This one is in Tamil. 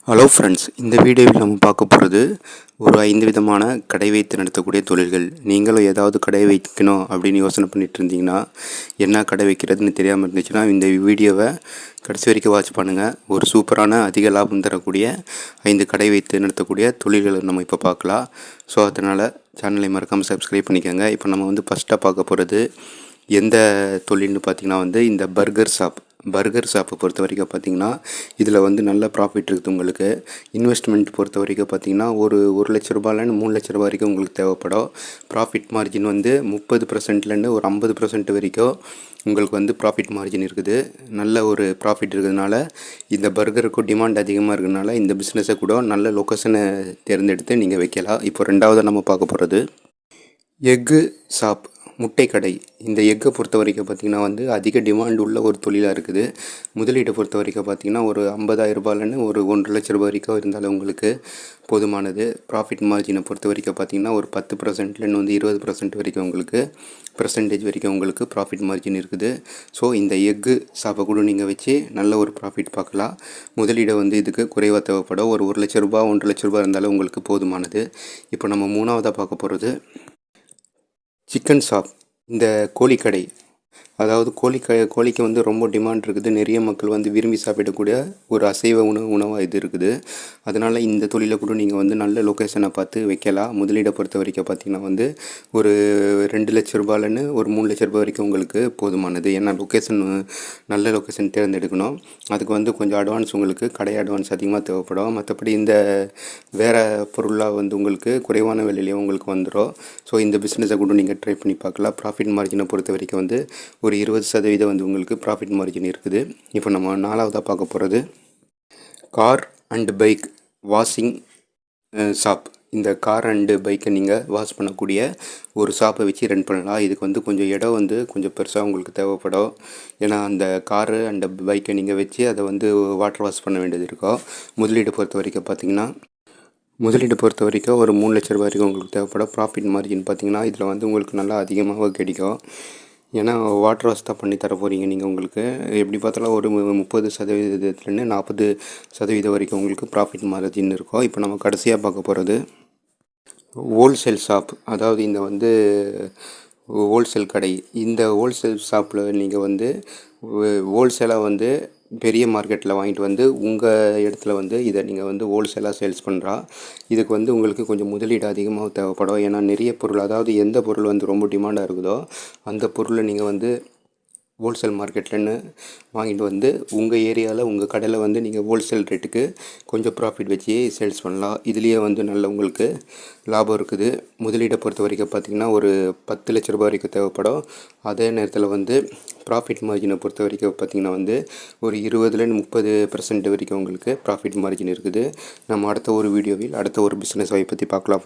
ஹலோ ஃப்ரெண்ட்ஸ், இந்த வீடியோவில் நம்ம பார்க்க போகிறது ஒரு 5 விதமான கடை வைத்து நடத்தக்கூடிய தொழில்கள். நீங்களும் ஏதாவது கடை வைக்கணும் அப்படின்னு யோசனை பண்ணிட்டு இருந்தீங்கன்னா, என்ன கடை வைக்கிறதுன்னு தெரியாமல் இருந்துச்சுன்னா இந்த வீடியோவை கடைசி வரைக்கும் வாட்ச் பண்ணுங்கள். ஒரு சூப்பரான அதிக லாபம் தரக்கூடிய 5 கடை வைத்து நடத்தக்கூடிய தொழில்களை நம்ம இப்போ பார்க்கலாம். ஸோ அதனால் சேனலை மறக்காமல் சப்ஸ்கிரைப் பண்ணிக்கோங்க. இப்போ நம்ம ஃபஸ்ட்டாக பார்க்க போகிறது எந்த தொழில்னு பார்த்திங்கன்னா இந்த பர்கர் ஷாப்பை பொறுத்த வரைக்கும் பார்த்திங்கன்னா இதில் நல்ல ப்ராஃபிட் இருக்குது. உங்களுக்கு இன்வெஸ்ட்மெண்ட் பொறுத்த வரைக்கும் பார்த்திங்கன்னா ஒரு 1,00,000 3 லட்ச ரூபா வரைக்கும் உங்களுக்கு தேவைப்படும். ப்ராஃபிட் மார்ஜின் 30%லேருந்து ஒரு 50% வரைக்கும் உங்களுக்கு ப்ராஃபிட் மார்ஜின் இருக்குது. நல்ல ஒரு ப்ராஃபிட் இருக்கிறதுனால இந்த பர்கருக்கும் டிமாண்ட் அதிகமாக இருக்கிறதுனால இந்த பிஸ்னஸை கூட நல்ல லொக்கேஷனை தேர்ந்தெடுத்து நீங்கள் வைக்கலாம். இப்போ ரெண்டாவது நம்ம பார்க்க போகிறது எக்கு ஷாப், முட்டை கடை. இந்த எக்கை பொறுத்த வரைக்கும் பார்த்திங்கன்னா அதிக டிமாண்ட் உள்ள ஒரு தொழிலாக இருக்குது. முதலீட்டை பொறுத்த வரைக்கும் பார்த்திங்கன்னா ஒரு 50,000 ஒரு 1,00,000 லட்ச ரூபா வரைக்கும் இருந்தாலும் உங்களுக்கு போதுமானது. ப்ராஃபிட் மார்ஜினை பொறுத்த வரைக்கும் பார்த்திங்கன்னா ஒரு 10%லேருந்து 20% வரைக்கும் உங்களுக்கு உங்களுக்கு ப்ராஃபிட் மார்ஜின் இருக்குது. ஸோ இந்த எக்கு ஷாப்பை கூட நீங்கள் வச்சு நல்ல ஒரு ப்ராஃபிட் பார்க்கலாம். முதலீடை இதுக்கு குறைவாக தேவைப்படும். ஒரு 1 லட்ச ரூபா 1,50,000 லட்ச ரூபா இருந்தாலும் உங்களுக்கு போதுமானது. இப்போ நம்ம மூணாவதாக பார்க்க போகிறது சிக்கன் ஷாப். இந்த கோழிக்கடை, அதாவது கோழிக்கு ரொம்ப டிமாண்ட் இருக்குது. நிறைய மக்கள் விரும்பி சாப்பிடக்கூடிய ஒரு அசைவ உணவாக இது இருக்குது. அதனால் இந்த தொழிலை கூட நீங்கள் நல்ல லொக்கேஷனை பார்த்து வைக்கலாம். முதலீடை பொறுத்த வரைக்கும் பார்த்திங்கன்னா ஒரு 2 லட்ச ரூபாயிலேருந்து ஒரு 3 லட்ச ரூபாய் வரைக்கும் உங்களுக்கு போதுமானது. ஏன்னா நல்ல லொக்கேஷன் தேர்ந்தெடுக்கணும். அதுக்கு கொஞ்சம் அட்வான்ஸ், உங்களுக்கு கடை அட்வான்ஸ் அதிகமாக தேவைப்படும். மற்றபடி இந்த வேறு பொருளாக உங்களுக்கு குறைவான விலையிலேயே உங்களுக்கு வந்துடும். ஸோ இந்த பிஸ்னஸை கூட நீங்கள் ட்ரை பண்ணி பார்க்கலாம். ப்ராஃபிட் மார்ஜினை பொறுத்த வரைக்கும் ஒரு 20% உங்களுக்கு ப்ராஃபிட் மார்ஜின் இருக்குது. இப்போ நம்ம நாலாவதாக பார்க்க போகிறது car and bike washing shop. இந்த கார் அண்டு பைக்கை நீங்கள் வாஷ் பண்ணக்கூடிய ஒரு ஷாப்பை வச்சு ரன் பண்ணலாம். இதுக்கு கொஞ்சம் இடம் கொஞ்சம் பெருசாக உங்களுக்கு தேவைப்படும். ஏன்னா அந்த காரு அண்ட் பைக்கை நீங்கள் வச்சு அதை வாட்டர் வாஷ் பண்ண வேண்டியது இருக்கும். முதலீடு பொறுத்த வரைக்கும் பார்த்திங்கன்னா ஒரு 3 லட்ச ரூபாய் வரைக்கும் உங்களுக்கு தேவைப்படும். ப்ராஃபிட் மார்ஜின் பார்த்திங்கன்னா இதில் உங்களுக்கு நல்லா அதிகமாக கிடைக்கும். ஏன்னா வாட்டர் வாஷ் தான் பண்ணி தர போகிறீங்க நீங்கள். உங்களுக்கு எப்படி பார்த்தாலும் ஒரு 30%லேருந்து 40% வரைக்கும் உங்களுக்கு ப்ராஃபிட் மார்ஜின் இருக்கும். இப்போ நம்ம கடைசியாக பார்க்க போகிறது ஹோல்சேல் ஷாப். அதாவது இந்த ஹோல்சேல் கடை. இந்த ஹோல்சேல் ஷாப்பில் நீங்கள் ஹோல்சேலாக பெரிய மார்க்கெட்டில் வாங்கிட்டு உங்கள் இடத்துல இதை நீங்கள் ஹோல்சேலாக சேல்ஸ் பண்ணுறா. இதுக்கு உங்களுக்கு கொஞ்சம் முதலீடு அதிகமாக தேவைப்படும். ஏன்னா நிறைய பொருள், அதாவது எந்த பொருள் ரொம்ப டிமாண்டாக இருக்குதோ அந்த பொருளை நீங்கள் ஹோல்சேல் மார்க்கெட்லன்னு வாங்கிட்டு உங்கள் ஏரியாவில் உங்கள் கடையில் நீங்கள் ஹோல்சேல் ரேட்டுக்கு கொஞ்சம் ப்ராஃபிட் வச்சு சேல்ஸ் பண்ணலாம். இதுலேயே நல்ல உங்களுக்கு லாபம் இருக்குது. முதலீடை பொறுத்த வரைக்கும் பார்த்திங்கன்னா ஒரு 10 லட்ச ரூபாய் வரைக்கும் தேவைப்படும். அதே நேரத்தில் ப்ராஃபிட் மார்ஜினை பொறுத்த வரைக்கும் பார்த்திங்கன்னா ஒரு 20லேருந்து 30% வரைக்கும் உங்களுக்கு ப்ராஃபிட் மார்ஜின் இருக்குது. நம்ம அடுத்த ஒரு வீடியோவில் அடுத்த ஒரு பிஸ்னஸ் பற்றி பார்க்கலாம்.